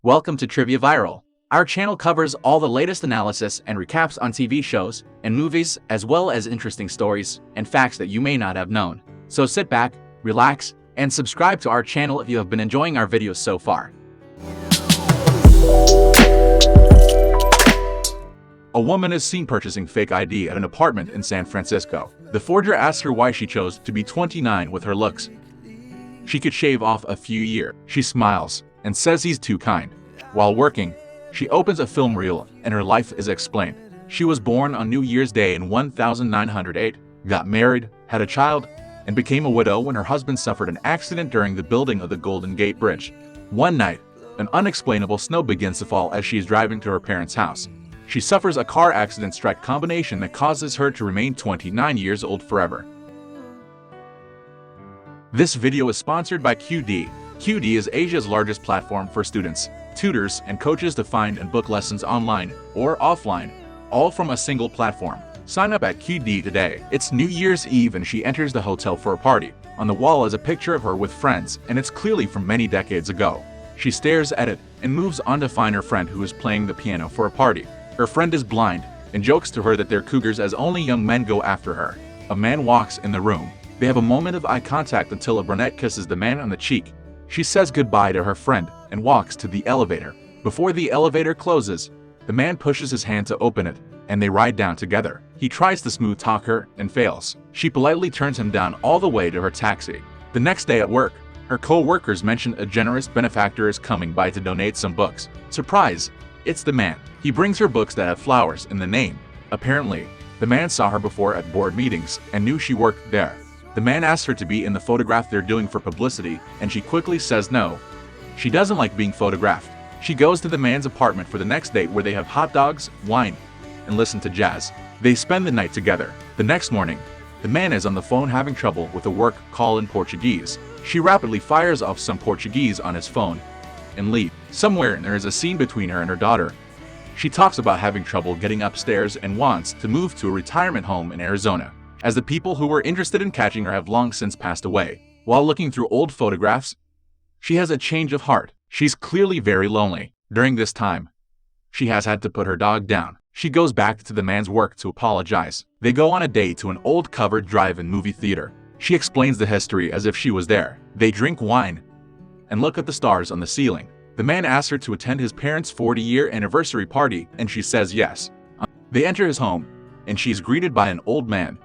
Welcome to Trivia Viral. Our channel covers all the latest analysis and recaps on TV shows and movies, as well as interesting stories and facts that you may not have known. So sit back, relax, and subscribe to our channel if you have been enjoying our videos so far. A woman is seen purchasing fake ID at an apartment in San Francisco. The forger asks her why she chose to be 29 with her looks. She could shave off a few years. She smiles and says he's too kind. While working, she opens a film reel and her life is explained. She was born on New Year's Day in 1908, got married, had a child, and became a widow when her husband suffered an accident during the building of the Golden Gate Bridge. One night, an unexplainable snow begins to fall as she is driving to her parents' house. She suffers a car accident-strike combination that causes her to remain 29 years old forever. This video is sponsored by QD. QD is Asia's largest platform for students, tutors, and coaches to find and book lessons online or offline, all from a single platform. Sign up at QD today. It's New Year's Eve and she enters the hotel for a party. On the wall is a picture of her with friends, and it's clearly from many decades ago. She stares at it and moves on to find her friend who is playing the piano for a party. Her friend is blind and jokes to her that they're cougars as only young men go after her. A man walks in the room. They have a moment of eye contact until a brunette kisses the man on the cheek. She says goodbye to her friend and walks to the elevator. Before the elevator closes, the man pushes his hand to open it, and they ride down together. He tries to smooth talk her and fails. She politely turns him down all the way to her taxi. The next day at work, her co-workers mention a generous benefactor is coming by to donate some books. Surprise! It's the man. He brings her books that have flowers in the name. Apparently, the man saw her before at board meetings and knew she worked there. The man asks her to be in the photograph they're doing for publicity, and she quickly says no. She doesn't like being photographed. She goes to the man's apartment for the next date where they have hot dogs, wine, and listen to jazz. They spend the night together. The next morning, the man is on the phone having trouble with a work call in Portuguese. She rapidly fires off some Portuguese on his phone and leaves. Somewhere there is a scene between her and her daughter. She talks about having trouble getting upstairs and wants to move to a retirement home in Arizona, as the people who were interested in catching her have long since passed away. While looking through old photographs, she has a change of heart. She's clearly very lonely. During this time, she has had to put her dog down. She goes back to the man's work to apologize. They go on a date to an old covered drive-in movie theater. She explains the history as if she was there. They drink wine and look at the stars on the ceiling. The man asks her to attend his parents' 40-year anniversary party, and she says yes. They enter his home, and she's greeted by an old man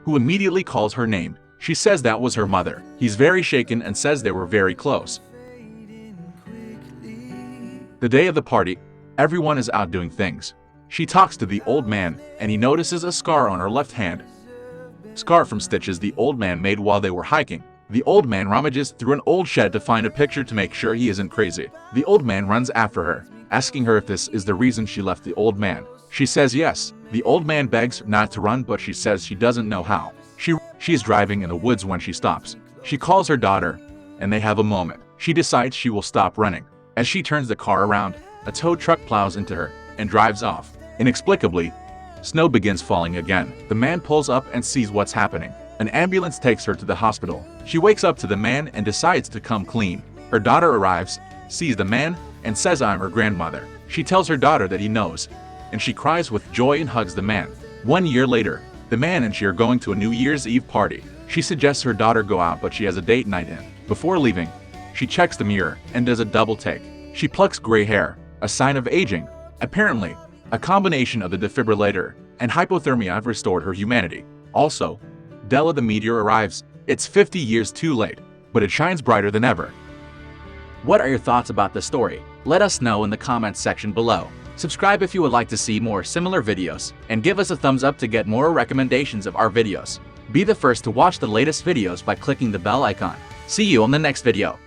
who immediately calls her name. She says that was her mother. He's very shaken and says they were very close. The day of the party, everyone is out doing things. She talks to the old man, and he notices a scar on her left hand. Scar from stitches the old man made while they were hiking. The old man rummages through an old shed to find a picture to make sure he isn't crazy. The old man runs after her, asking her if this is the reason she left the old man. She says yes. The old man begs her not to run, but she says she doesn't know how. She is driving in the woods when she stops. She calls her daughter, and they have a moment. She decides she will stop running. As she turns the car around, a tow truck plows into her and drives off. Inexplicably, snow begins falling again. The man pulls up and sees what's happening. An ambulance takes her to the hospital. She wakes up to the man and decides to come clean. Her daughter arrives, sees the man, and says I'm her grandmother. She tells her daughter that he knows, and she cries with joy and hugs the man. 1 year later, the man and she are going to a New Year's Eve party. She suggests her daughter go out, but she has a date night in. Before leaving, she checks the mirror and does a double take. She plucks gray hair, a sign of aging. Apparently, a combination of the defibrillator and hypothermia have restored her humanity. Also, Della the meteor arrives. It's 50 years too late, but it shines brighter than ever. What are your thoughts about the story? Let us know in the comments section below. Subscribe if you would like to see more similar videos, and give us a thumbs up to get more recommendations of our videos. Be the first to watch the latest videos by clicking the bell icon. See you on the next video.